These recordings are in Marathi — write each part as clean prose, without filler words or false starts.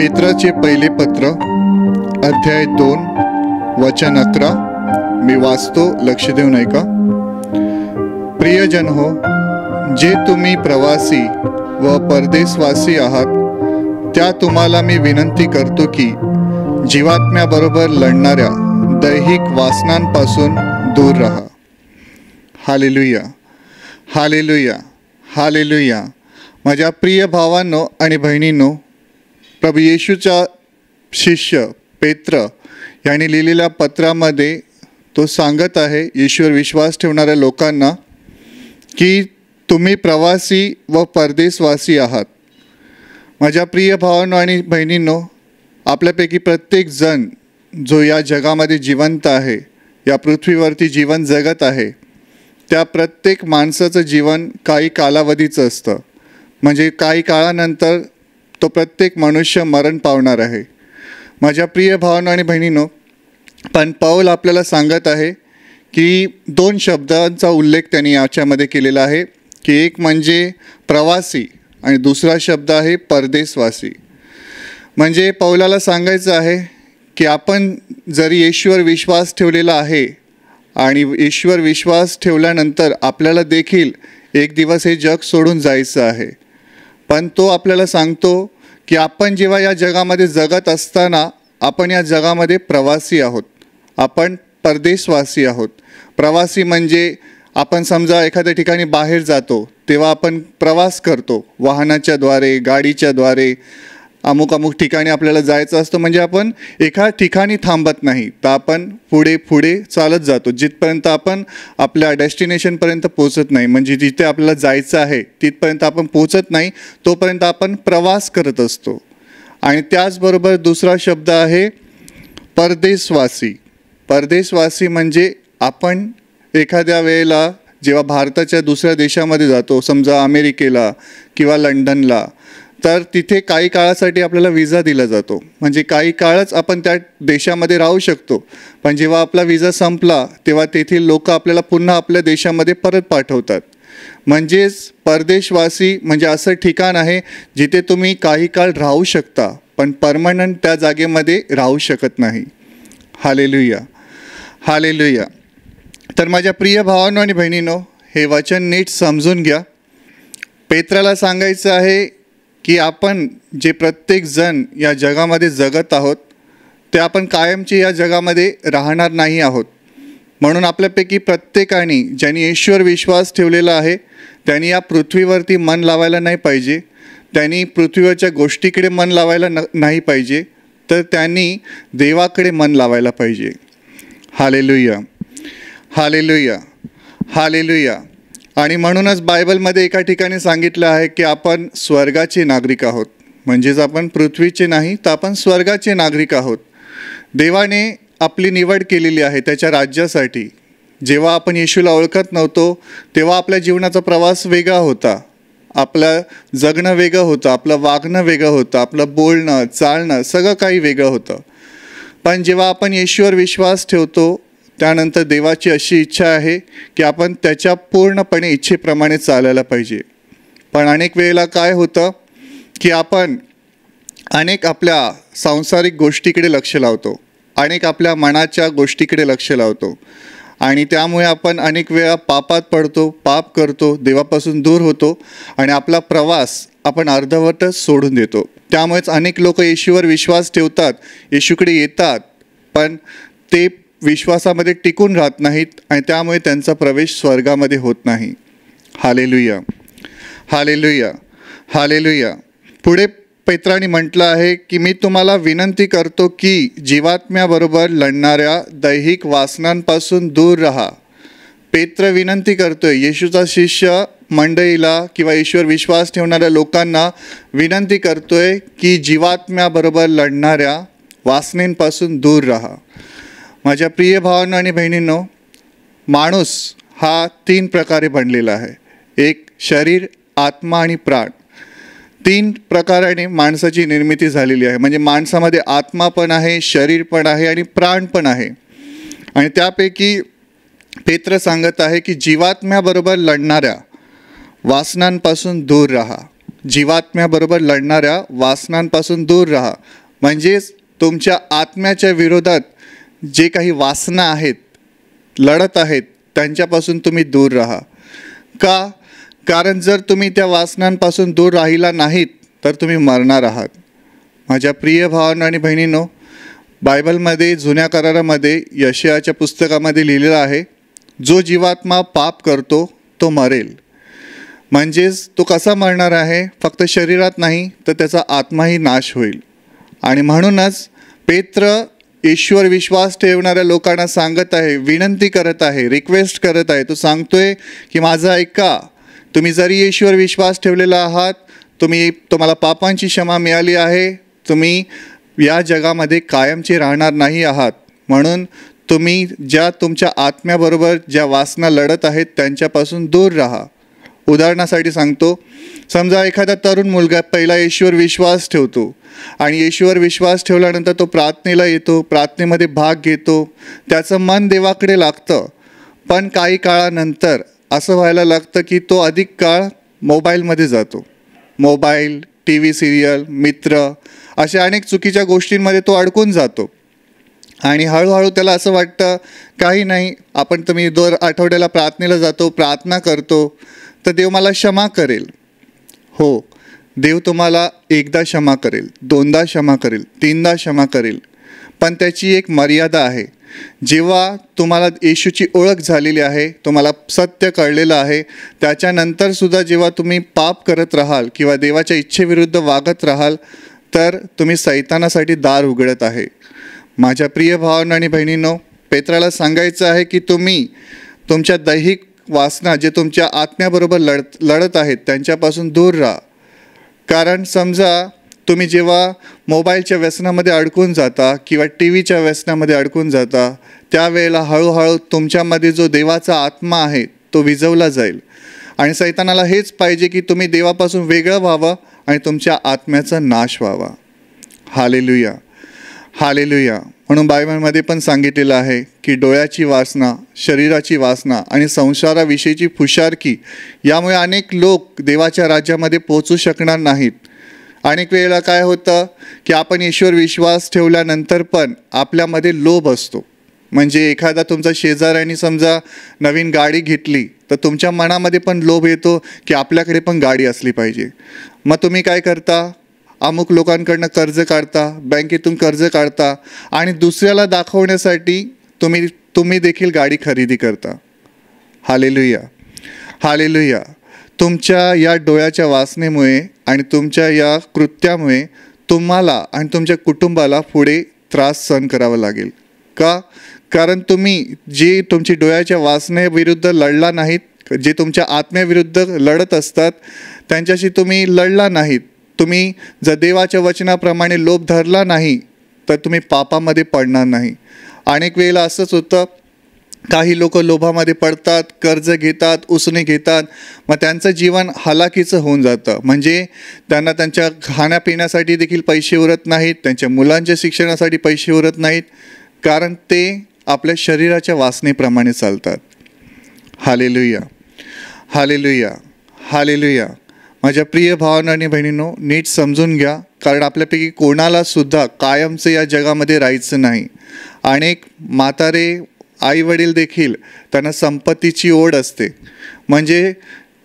पेत्राचे पहिले पत्र अध्याय 2 वचन 11 मी वाचतो, लक्ष देऊन ऐका. प्रियजन हो, जे तुम्ही प्रवासी व परदेशवासी आहात त्या तुम्हाला मी विनंती करतो की जीवात्म्याबरोबर लढणाऱ्या दैहिक वासनांपासून दूर राहा. Hallelujah, hallelujah, hallelujah. माझ्या प्रिय भावांनो आणि बहिणींनो, प्रभू येशूचा शिष्य पेत्र यांनी लिहिलेल्या पत्रामध्ये तो सांगत आहे येशूवर विश्वास ठेवणाऱ्या लोकांना की तुम्ही प्रवासी व परदेशवासी आहात. माझ्या प्रिय भावांनो आणि बहिणींनो, आपल्यापैकी प्रत्येक जण जो या जगामध्ये जिवंत आहे, या पृथ्वीवरती जीवन जगत आहे, त्या प्रत्येक माणसाचं जीवन काही कालावधीचं असतं. म्हणजे काही काळानंतर तो प्रत्येक मनुष्य मरण पावणार आहे. माझ्या प्रिय भावांनो आणि बहिणींनो, पण पौल आपल्याला सांगत आहे की 2 शब्दांचा उल्लेख त्यांनी याच्यामध्ये केलेला आहे की एक म्हणजे प्रवासी आणि दुसरा शब्द आहे परदेशवासी. म्हणजे पौलाला सांगायचं आहे की आपण जरी येशूवर विश्वास ठेवलेला आहे आणि येशूवर विश्वास ठेवल्यानंतर आपल्याला देखील एक दिवस हे जग सोडून जायचं आहे, पण तो आपल्याला सांगतो की आपण जेव्हा या जगामध्ये जगत असताना आपण या जगामध्ये प्रवासी आहोत, आपण परदेशवासी आहोत. प्रवासी म्हणजे आपण समजा एखाद्या ठिकाणी बाहेर जातो तेव्हा आपण प्रवास करतो वाहनाच्याद्वारे, गाडीच्याद्वारे. अमुक ठिकाणी आपल्याला जायचं असतं, म्हणजे आपण एका ठिकाणी थांबत नाही, तर आपण पुढे चालत जातो जिथपर्यंत आपण आपल्या डेस्टिनेशनपर्यंत पोचत नाही. म्हणजे जिथे आपल्याला जायचं आहे तिथपर्यंत आपण पोचत नाही, तोपर्यंत आपण प्रवास करत असतो. आणि त्याचबरोबर दुसरा शब्द आहे परदेशवासी. परदेशवासी म्हणजे आपण एखाद्या वेळेला जेव्हा भारताच्या दुसऱ्या देशामध्ये जातो, समजा अमेरिकेला किंवा लंडनला, तर तिथे काही काळासाठी आपल्याला विजा दिला जातो. म्हणजे काही काळच आपण त्या देशामध्ये राहू शकतो, पण जेव्हा आपला विजा संपला तेव्हा तेथील लोक आपल्याला पुन्हा आपल्या देशामध्ये परत पाठवतात. म्हणजेच परदेशवासी म्हणजे असं ठिकाण आहे जिथे तुम्ही काही काळ राहू शकता, पण परमनंट त्या जागेमध्ये राहू शकत नाही. Hallelujah, hallelujah. तर माझ्या प्रिय भावांनो आणि बहिणींनो, हे वचन नीट समजून घ्या. पेत्राला सांगायचं आहे की आपण जे प्रत्येक जण या जगामध्ये जगत आहोत ते आपण कायमचे या जगामध्ये राहणार नाही आहोत. म्हणून आपल्यापैकी प्रत्येकाने ज्यांनी येशूवर विश्वास ठेवलेला आहे त्यांनी या पृथ्वीवरती मन लावायला नाही पाहिजे, त्यांनी पृथ्वीवरच्या गोष्टीकडे मन लावायला नाही पाहिजे, तर त्यांनी देवाकडे मन लावायला पाहिजे. Hallelujah, hallelujah, hallelujah. आणि म्हणूनच बायबलमध्ये एका ठिकाणी सांगितलं आहे की आपण स्वर्गाचे नागरिक आहोत. म्हणजेच आपण पृथ्वीचे नाही, तर आपण स्वर्गाचे नागरिक आहोत. देवाने आपली निवड केलेली आहे त्याच्या राज्यासाठी. जेव्हा आपण येशूला ओळखत नव्हतो तेव्हा आपल्या जीवनाचा प्रवास वेगळा होता, आपलं जगणं वेगळं होतं, आपलं वागणं वेगळं होतं, आपलं बोलणं चालणं सगळं काही वेगळं होतं. पण जेव्हा आपण येशूवर विश्वास ठेवतो त्यानंतर देवाची अशी इच्छा आहे की आपण त्याच्या पूर्णपणे इच्छेप्रमाणे चालायला पाहिजे. पण अनेक वेळेला काय होतं की आपण अनेक आपल्या सांसारिक गोष्टीकडे लक्ष लावतो, अनेक आपल्या मनाच्या गोष्टीकडे लक्ष लावतो आणि त्यामुळे आपण अनेक वेळा पापात पडतो, पाप करतो, देवापासून दूर होतो आणि आपला प्रवास आपण अर्धवटच सोडून देतो. त्यामुळेच अनेक लोक येशूवर विश्वास ठेवतात, येशूकडे येतात, पण ते विश्वासामध्ये टिकून राहत नाहीत आणि त्यामुळे त्यांचा प्रवेश स्वर्गामध्ये होत नाही. Hallelujah, hallelujah, hallelujah. पुढे पेत्राने म्हटलं आहे की मी तुम्हाला विनंती करतो की जीवात्म्याबरोबर लढणाऱ्या दैहिक वासनांपासून दूर राहा. पेत्र विनंती करतोय, येशूचा शिष्य मंडळीला किंवा येशूवर विश्वास ठेवणाऱ्या लोकांना विनंती करतोय की जीवात्म्याबरोबर लढणाऱ्या वासनेंपासून दूर राहा. माझ्या प्रिय भावांनो आणि बहिणींनो, माणूस हा 3 प्रकारे बनलेला आहे. एक शरीर, आत्मा आणि प्राण. 3 प्रकाराने माणसाची निर्मिती झालेली आहे. म्हणजे माणसामध्ये आत्मा पण आहे, शरीर पण आहे आणि प्राण पण आहे. आणि त्यापैकी पेत्र सांगत आहे की जीवात्म्याबरोबर लढणाऱ्या वासनांपासून दूर राहा. जीवात्म्याबरोबर लढणाऱ्या वासनांपासून दूर राहा. म्हणजेच तुमच्या आत्म्याच्या विरोधात जे काही वासना आहेत, लढत आहेत, त्यांच्यापासून तुम्ही दूर राहा. का? कारण जर तुम्ही त्या वासनांपासून दूर राहिला नाहीत तर तुम्ही मरणार आहात. माझ्या प्रिय भावांनो आणि बहिणींनो, बायबलमध्ये जुन्या करारामध्ये यशायाच्या पुस्तकामध्ये लिहिलेलं आहे, जो जीवात्मा पाप करतो तो मरेल. म्हणजेच तो कसा मरणार आहे? फक्त शरीरात नाही तर त्याचा आत्माही नाश होईल. आणि म्हणूनच पेत्र ईश्वर विश्वास ठेवणाऱ्या लोकांना सांगत आहे, विनंती करत आहे, रिक्वेस्ट करत आहे. तो सांगतोय की माझं ऐका, तुम्ही जरी ईश्वर विश्वास ठेवलेला आहात, तुम्हाला पापांची क्षमा मिळाली आहे, तुम्ही या जगामध्ये कायमचे राहणार नाही आहात. म्हणून तुम्ही तुमच्या आत्म्याबरोबर ज्या वासना लढत आहेत त्यांच्यापासून दूर राहा. उदाहरणासाठी सांगतो, समजा एखादा तरुण मुलगा पहिला ईश्वर विश्वास ठेवतो आणि ईश्वर विश्वास ठेवल्यानंतर तो प्रार्थनेला येतो, प्रार्थनेमध्ये भाग घेतो, त्याचं मन देवाकडे लागतं. पण काही काळानंतर असं व्हायला लागतं की तो अधिक काळ मोबाईलमध्ये जातो. मोबाईल, टी व्ही सिरियल, मित्र, अशा अनेक चुकीच्या गोष्टींमध्ये तो अडकून जातो. आणि हळूहळू त्याला असं वाटतं, काही नाही, तुम्ही दर आठवड्याला प्रार्थनेला जातो, प्रार्थना करतो, तर देव मला क्षमा करेल. हो, देव तुम्हाला एकदा क्षमा करेल, दोनदा क्षमा करेल, तीनदा क्षमा करेल. पण त्याची एक मर्यादा आहे. जेव्हा तुम्हाला येशूची ओळख झालेली आहे, तुम्हाला सत्य कळलेलं आहे, त्याच्यानंतरसुद्धा जेव्हा तुम्ही पाप करत राहाल किंवा देवाच्या इच्छेविरुद्ध वागत राहाल तर तुम्ही सैतानासाठी दार उघडत आहे. माझ्या प्रिय भावांनो आणि बहिणींनो, पेत्राला सांगायचं आहे की तुम्ही तुमच्या दैहिक वासना जे तुमच्या आत्म्याबरोबर लढत आहेत त्यांच्यापासून दूर राहा. कारण समजा तुम्ही जेव्हा मोबाईलच्या व्यसनामध्ये अडकून जाता किंवा टी व्हीच्या व्यसनामध्ये अडकून जाता, त्यावेळेला हळूहळू तुमच्यामध्ये जो देवाचा आत्मा आहे तो विझवला जाईल. आणि सैतानाला हेच पाहिजे की तुम्ही देवापासून वेगळं व्हावं आणि तुमच्या आत्म्याचा नाश व्हावा. Hallelujah, hallelujah. म्हणून बायबलमध्ये पण सांगितलेलं आहे की डोळ्याची वासना, शरीराची वासना आणि संसाराविषयीची फुशारकी यामुळे अनेक लोक देवाच्या राज्यामध्ये पोहोचू शकणार नाहीत. अनेक वेळेला काय होतं की आपण ईश्वर विश्वास ठेवल्यानंतर पण आपल्यामध्ये लोभ असतो. म्हणजे एखादा तुमचा शेजाऱ्याने समजा नवीन गाडी घेतली तर तुमच्या मनामध्ये पण लोभ येतो की आपल्याकडे पण गाडी असली पाहिजे. मग तुम्ही काय करता? अमुक लोकांकडनं कर्ज काढता, बँकेतून कर्ज काढता आणि दुसऱ्याला दाखवण्यासाठी तुम्ही देखील गाडी खरेदी करता. Hallelujah, hallelujah. तुमच्या या डोळ्याच्या वासनेमुळे आणि तुमच्या या कृत्यामुळे तुम्हाला आणि तुमच्या कुटुंबाला पुढे त्रास सहन करावा लागेल. का? कारण तुम्ही जे तुमची डोळ्याच्या वासनेविरुद्ध लढला नाहीत, जे तुमच्या आत्म्याविरुद्ध लढत असतात त्यांच्याशी तुम्ही लढला नाहीत. तुम्ही जर देवाच्या वचनाप्रमाणे लोभ धरला नाही तर तुम्ही पापामध्ये पडणार नाही. अनेक वेळेला असंच होतं, काही लोक लोभामध्ये पडतात, कर्ज घेतात, उसने घेतात, मग त्यांचं जीवन हलाखीचं होऊन जातं. म्हणजे त्यांना त्यांच्या खाण्यापिण्यासाठी देखील पैसे उरत नाहीत, त्यांच्या मुलांच्या शिक्षणासाठी पैसे उरत नाहीत, कारण ते आपल्या शरीराच्या वासनेप्रमाणे चालतात. Hallelujah, hallelujah, hallelujah. माझ्या प्रिय भावांनो आणि बहिणींनो, नीट समजून घ्या, कारण आपल्यापैकी कोणाला सुद्धा कायमचं या जगामध्ये राहायचं नाही. अनेक म्हातारे आई वडील देखील त्यांना संपत्तीची ओढ असते. म्हणजे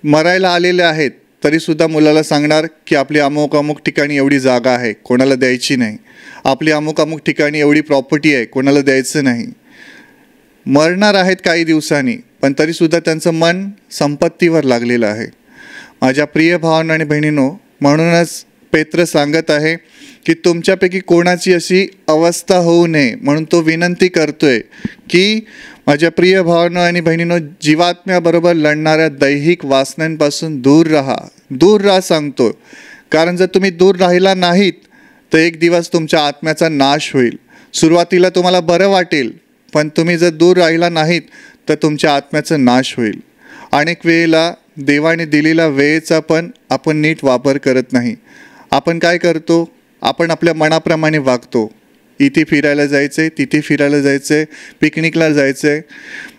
मरायला आलेले आहेत तरीसुद्धा मुलाला सांगणार की आपली अमुक अमुक ठिकाणी एवढी जागा आहे, कोणाला द्यायची नाही. आपली अमुक अमुक ठिकाणी एवढी प्रॉपर्टी आहे, कोणाला द्यायचं नाही. मरणार आहेत काही दिवसांनी, पण तरीसुद्धा त्यांचं मन संपत्तीवर लागलेलं आहे. माझ्या प्रिय भावांनो आणि बहिणींनो, म्हणूनच पेत्र सांगत आहे की तुमच्यापैकी कोणाची अशी अवस्था होऊ नये, म्हणून तो विनंती करतोय की माझ्या प्रिय भावांनो आणि बहिणींनो, जीवात्म्याबरोबर लढणाऱ्या दैहिक वासनांपासून दूर राहा, दूर राहा सांगतो. कारण जर तुम्ही दूर राहिला नाहीत तर एक दिवस तुमच्या आत्म्याचा नाश होईल. सुरुवातीला तुम्हाला बरं वाटेल, पण तुम्ही जर दूर राहिला नाहीत तर तुमच्या आत्म्याचा नाश होईल. अनेक वेळेला देवाने दिलेला वेळेचा पण आपण नीट वापर करत नाही. आपण काय करतो? आपण आपल्या मनाप्रमाणे वागतो. इथे फिरायला जायचं आहे, तिथे फिरायला जायचं आहे, पिकनिकला जायचं आहे.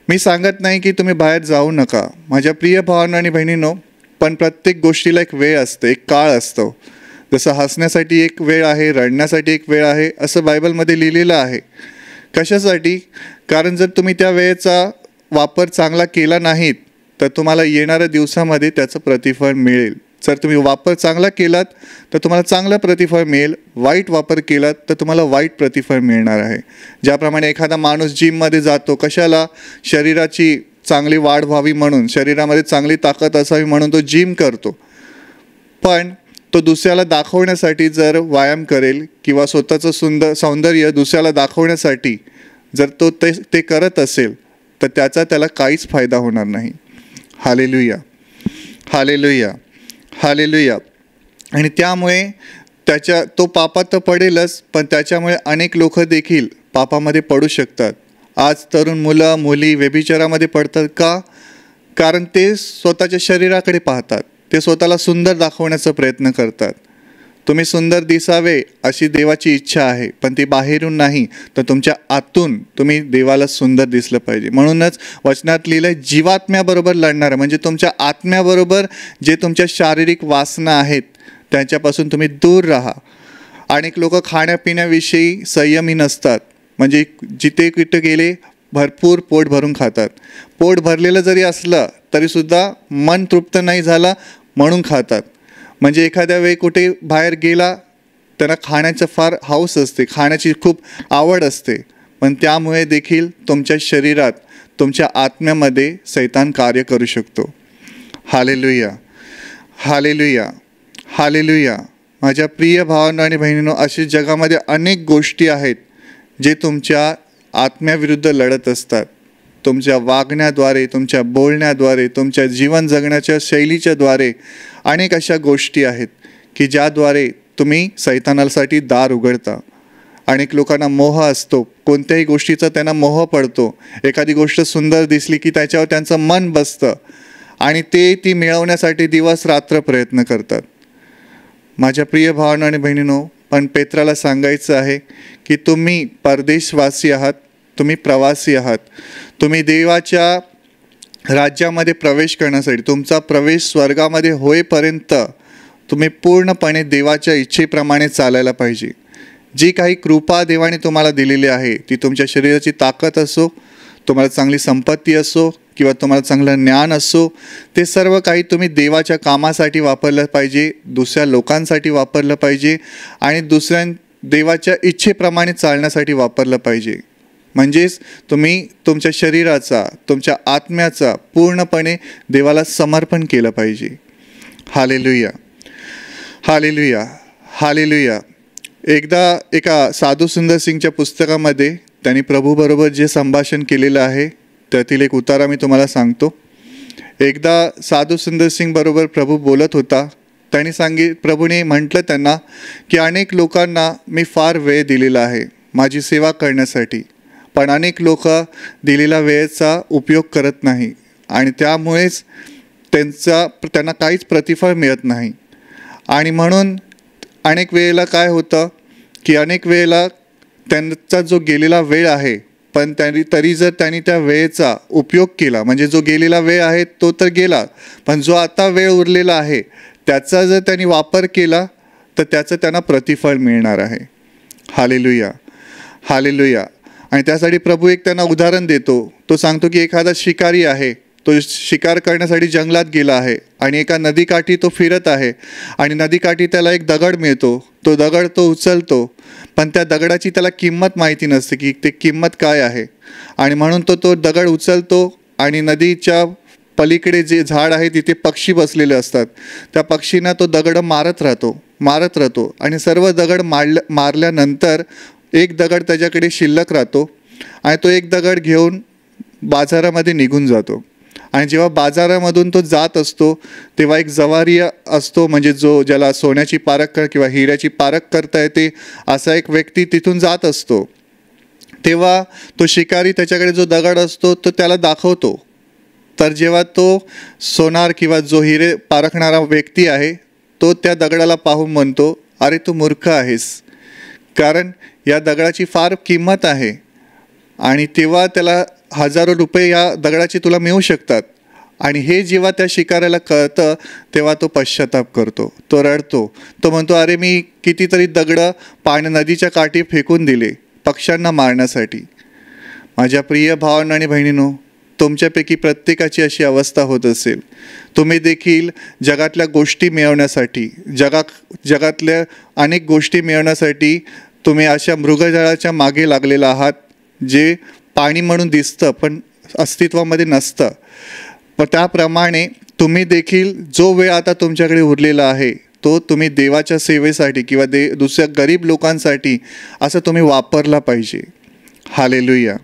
मी सांगत नाही की तुम्ही बाहेर जाऊ नका. माझ्या प्रिय भावांनो आणि बहिणींनो, पण प्रत्येक गोष्टीला एक वेळ असते, एक काळ असतो. जसं हसण्यासाठी एक वेळ आहे, रडण्यासाठी एक वेळ आहे, असं बायबलमध्ये लिहिलेलं आहे. कशासाठी? कारण जर तुम्ही त्या वेळेचा वापर चांगला केला नाहीत तर तुम्हाला येणाऱ्या दिवसामध्ये त्याचं प्रतिफळ मिळेल. जर तुम्ही वापर चांगला केलात तर तुम्हाला चांगलं प्रतिफळ मिळेल, वाईट वापर केलात तर तुम्हाला वाईट प्रतिफळ मिळणार आहे. ज्याप्रमाणे एखादा माणूस जिममध्ये जातो, कशाला? शरीराची चांगली वाढ व्हावी म्हणून, शरीरामध्ये चांगली ताकद असावी म्हणून तो जिम करतो. पण तो दुसऱ्याला दाखवण्यासाठी जर व्यायाम करेल किंवा स्वतःचं सौंदर्य दुसऱ्याला दाखवण्यासाठी जर तो ते करत असेल तर त्याला काहीच फायदा होणार नाही. Hallelujah, hallelujah, hallelujah. आणि त्यामुळे तो पापात तर पडेलच, पण त्याच्यामुळे अनेक लोक देखील पापामध्ये पडू शकतात. आज तरुण मुलं मुली व्यभिचारामध्ये पडतात का? कारण ते स्वतःच्या शरीराकडे पाहतात, ते स्वतःला सुंदर दाखवण्याचा प्रयत्न करतात. तुम्ही सुंदर दिसावे अशी देवाची इच्छा आहे, पण ती बाहेरून नाही तर तुमच्या आतून तुम्ही देवाला सुंदर दिसलं पाहिजे. म्हणूनच वचनात लिहिलंय, जीवात्म्याबरोबर लढणारं, म्हणजे तुमच्या आत्म्याबरोबर जे तुमच्या शारीरिक वासना आहेत त्यांच्यापासून तुम्ही दूर राहा. अनेक लोक खाण्यापिण्याविषयी संयमी नसतात, म्हणजे जिथे कुठे गेले भरपूर पोट भरून खातात. पोट भरलेलं जरी असलं तरीसुद्धा मन तृप्त नाही झाला म्हणून खातात. म्हणजे एखाद्या वेळी कुठे बाहेर गेला त्यांना खाण्याचं फार हौस असते, खाण्याची खूप आवड असते, पण त्यामुळे देखील तुमच्या शरीरात, तुमच्या आत्म्यामध्ये सैतान कार्य करू शकतो. Hallelujah, hallelujah, hallelujah. माझ्या प्रिय भावांनो आणि बहिणींनो, अशी जगामध्ये अनेक गोष्टी आहेत जे तुमच्या आत्म्याविरुद्ध लढत असतात. तुमच्या वागण्याद्वारे, तुमच्या बोलण्याद्वारे, तुमच्या जीवन जगण्याच्या शैलीच्या द्वारे अनेक अशा गोष्टी आहेत की ज्याद्वारे तुम्ही सैतानासाठी दार उघडता. अनेक लोकांना मोह असतो, कोणत्याही गोष्टीचा त्यांना मोह पडतो. एखादी गोष्ट सुंदर दिसली की त्याच्यावर त्यांचं मन बसतं आणि ती मिळवण्यासाठी दिवस रात्र प्रयत्न करतात. माझ्या प्रिय भावांनो आणि बहिणींनो, पण पेत्राला सांगायचं आहे की तुम्ही परदेशवासी आहात, तुम्ही प्रवासी आहात. तुम्ही देवाच्या राज्यामध्ये प्रवेश करण्यासाठी, तुमचा प्रवेश स्वर्गामध्ये होईपर्यंत तुम्ही पूर्णपणे देवाच्या इच्छेप्रमाणे चालायला पाहिजे. जी काही कृपा देवाने तुम्हाला दिलेली आहे, ती तुमच्या शरीराची ताकद असो, तुम्हाला चांगली संपत्ती असो किंवा तुम्हाला चांगलं ज्ञान असो, ते सर्व काही तुम्ही देवाच्या कामासाठी वापरलं पाहिजे, दुसऱ्या लोकांसाठी वापरलं पाहिजे आणि देवाच्या इच्छेप्रमाणे चालण्यासाठी वापरलं पाहिजे. म्हणजेच तुम्ही तुमच्या शरीराचा, तुमच्या आत्म्याचा पूर्णपणे देवाला समर्पण केलं पाहिजे. Hallelujah, hallelujah, hallelujah. एकदा एका साधू सुंदर सिंगच्या पुस्तकामध्ये त्यांनी प्रभूबरोबर जे संभाषण केलेलं आहे त्यातील एक उतारा मी तुम्हाला सांगतो. एकदा साधू सुंदर सिंग बरोबर प्रभू बोलत होता. त्यांनी प्रभूने म्हटलं त्यांना की अनेक लोकांना मी फार वेळ दिलेला आहे माझी सेवा करण्यासाठी, पण अनेक लोक दिलेल्या वेळेचा उपयोग करत नाही आणि त्यामुळेच त्यांना काहीच प्रतिफळ मिळत नाही. आणि म्हणून अनेक वेळेला काय होतं की अनेक वेळेला त्यांचा जो गेलेला वेळ आहे, पण तरी जर त्यांनी त्या वेळेचा उपयोग केला, म्हणजे जो गेलेला वेळ आहे तो तर गेला, पण जो आता वेळ उरलेला आहे त्याचा जर त्यांनी वापर केला तर त्याचं त्यांना प्रतिफळ मिळणार आहे. Hallelujah, hallelujah. आणि त्यासाठी प्रभू एक त्यांना उदाहरण देतो. तो सांगतो की एखादा शिकारी आहे, तो शिकार करण्यासाठी जंगलात गेला आहे आणि एका नदीकाठी तो फिरत आहे आणि नदीकाठी त्याला एक दगड मिळतो. तो दगड तो उचलतो, पण त्या दगडाची त्याला किंमत माहिती नसते की ते किंमत काय आहे. आणि म्हणून तो दगड उचलतो आणि नदीच्या पलीकडे जे झाड आहे तिथे पक्षी बसलेले असतात, त्या पक्षींना तो दगड मारत राहतो आणि सर्व दगड मारल्यानंतर एक दगड त्याच्याकडे शिल्लक राहतो आणि तो एक दगड घेऊन बाजारामध्ये निघून जातो. आणि जेव्हा बाजारामधून तो जात असतो तेव्हा एक जवारी असतो, म्हणजे ज्याला सोन्याची पारख किंवा हिऱ्याची पारख करता येते असा एक व्यक्ती तिथून जात असतो. तेव्हा तो शिकारी त्याच्याकडे जो दगड असतो तो त्याला दाखवतो. तर जेव्हा तो सोनार किंवा जो हिरे पारखणारा व्यक्ती आहे तो त्या दगडाला पाहून म्हणतो, अरे तू मूर्ख आहेस, कारण या दगडाची फार किंमत आहे आणि तेव्हा त्याला हजारो रुपये या दगडाचे तुला मिळू शकतात आणि हे जेव्हा त्या शिकाऱ्याला कळतं तेव्हा तो पश्चाताप करतो, तो रडतो, तो म्हणतो अरे मी कितीतरी दगडं नदीच्या काठी फेकून दिले पक्ष्यांना मारण्यासाठी. माझ्या प्रिय भावांनो आणि बहिणींनो, तुमच्यापैकी प्रत्येकाची अशी अवस्था होत असेल. तुम्ही देखील जगातल्या गोष्टी मिळवण्यासाठी, जगातल्या अनेक गोष्टी मिळवण्यासाठी तुम्ही अशा मृगजळाच्या मागे लागलेला आहात, जे पाणी म्हणून दिसतं पण अस्तित्वामध्ये नसतं. पण त्याप्रमाणे तुम्ही देखील जो वेळ आता तुमच्याकडे उरलेला आहे तो तुम्ही देवाच्या सेवेसाठी किंवा दुसऱ्या गरीब लोकांसाठी असं तुम्ही वापरला पाहिजे. Hallelujah,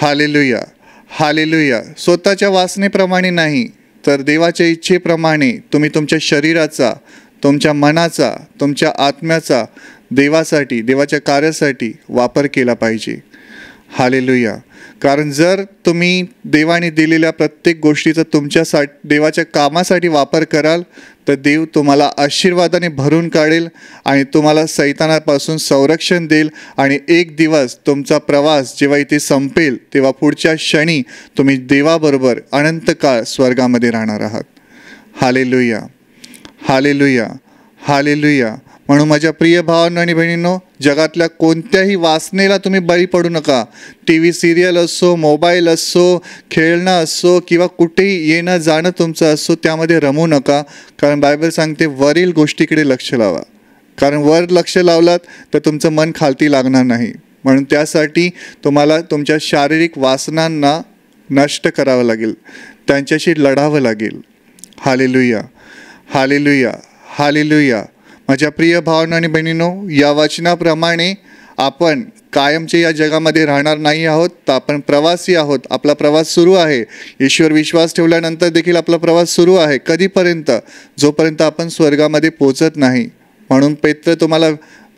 hallelujah, hallelujah. स्वतःच्या वासनेप्रमाणे नाही तर देवाच्या इच्छेप्रमाणे तुम्ही तुमच्या शरीराचा, तुमच्या मनाचा, तुमच्या आत्म्याचा देवासाठी, देवाच्या कार्यासाठी वापर केला पाहिजे. हालेलुया. कारण जर तुम्ही देवाने दिलेल्या प्रत्येक गोष्टीचा देवाच्या कामासाठी वापर कराल तर देव तुम्हाला आशीर्वादाने भरून काढेल आणि तुम्हाला सैतानापासून संरक्षण देईल. आणि एक दिवस तुमचा प्रवास जेव्हा इथे संपेल तेव्हा पुढच्या क्षणी तुम्ही देवाबरोबर अनंत काळ स्वर्गामध्ये राहणार आहात. Hallelujah, hallelujah, hallelujah. म्हणून माझ्या प्रिय भावांनो आणि बहिणींनो, जगातल्या कोणत्याही वासनेला तुम्ही बळी पडू नका. TV सिरियल असो, मोबाईल असो, खेळणं असो किंवा कुठेही येणं जाणं तुमचं असो, त्यामध्ये रमू नका. कारण बायबल सांगते वरील गोष्टीकडे लक्ष लावा. कारण वर लक्ष लावलात तर तुमचं मन खालती लागणार नाही. म्हणून त्यासाठी तुम्हाला तुमच्या शारीरिक वासनांना नष्ट करावं लागेल, त्यांच्याशी लढावं लागेल. Hallelujah, hallelujah, hallelujah. माझ्या प्रिय भावांनो आणि बहिणींनो, या वचनाप्रमाणे आपण कायमचे या जगामध्ये राहणार नाही आहोत, तर आपण प्रवासी आहोत. आपला प्रवास सुरू आहे. ईश्वर विश्वास ठेवल्यानंतर देखील आपला प्रवास सुरू आहे. कधीपर्यंत? जोपर्यंत आपण स्वर्गामध्ये पोचत नाही. म्हणून पेत्र तुम्हाला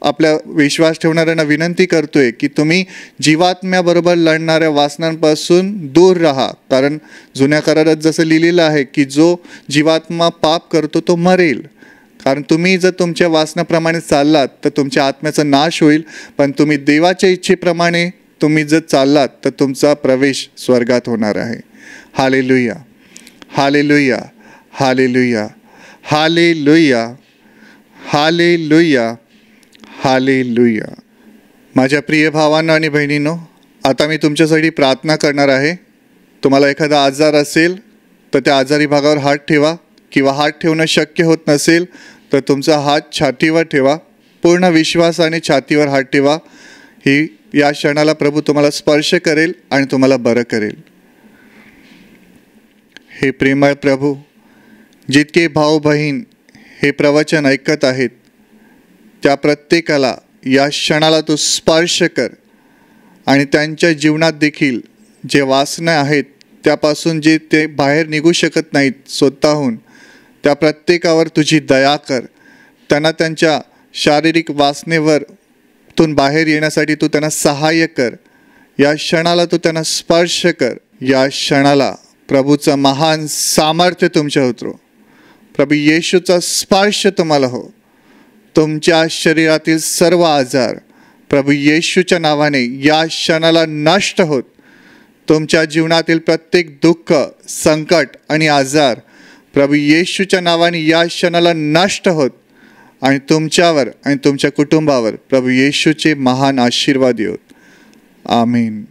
आपल्या विश्वास ठेवणाऱ्यांना विनंती करतोय की तुम्ही जीवात्म्याबरोबर लढणाऱ्या वासनांपासून दूर राहा. कारण जुन्या करारात जसं लिहिलेलं आहे की जो जीवात्मा पाप करतो तो मरेल. कारण तुम्ही जर तुमच्या वासनाप्रमाणे चाललात तर तुमच्या आत्म्याचा नाश होईल. पण तुम्ही देवाच्या इच्छेप्रमाणे तुम्ही जर चाललात तर तुमचा प्रवेश स्वर्गात होणार आहे. Hallelujah, hallelujah, hallelujah, hallelujah, hallelujah, hallelujah. माझ्या प्रिय भावांनो आणि बहिणींनो, आता मी तुमच्यासाठी प्रार्थना करणार आहे. तुम्हाला एखादा आजार असेल तर त्या आजारी भागावर हात ठेवा, किंवा हात ठेवणं शक्य होत नसेल तर तुमचा हात छातीवर ठेवा. पूर्ण विश्वासाने छातीवर हात ठेवा. या क्षणाला प्रभू तुम्हाला स्पर्श करेल आणि तुम्हाला बरं करेल. हे प्रेमळ प्रभू, जितके भाऊ बहीण हे प्रवचन ऐकत आहेत त्या प्रत्येकाला या क्षणाला तू स्पर्श कर आणि त्यांच्या जीवनात देखील जे वासना आहेत त्यापासून जे ते बाहेर निघू शकत नाहीत स्वतःहून, त्या प्रत्येकावर तुझी दया कर. त्यांना त्यांच्या शारीरिक वासनेवरतून बाहेर येण्यासाठी तू त्यांना सहाय्य कर. या क्षणाला तू त्यांना स्पर्श कर. या क्षणाला प्रभूचं महान सामर्थ्य तुमच्या उतरो. प्रभू येशूचा स्पर्श तुम्हाला हो. तुमच्या शरीरातील सर्व आजार प्रभू येशूच्या नावाने या क्षणाला नष्ट होत. तुमच्या जीवनातील प्रत्येक दुःख, संकट आणि आजार प्रभू येशूच्या नावाने या क्षणाला नष्ट होत आणि तुमच्यावर आणि तुमच्या कुटुंबावर प्रभू येशूचे महान आशीर्वाद येत. आमीन.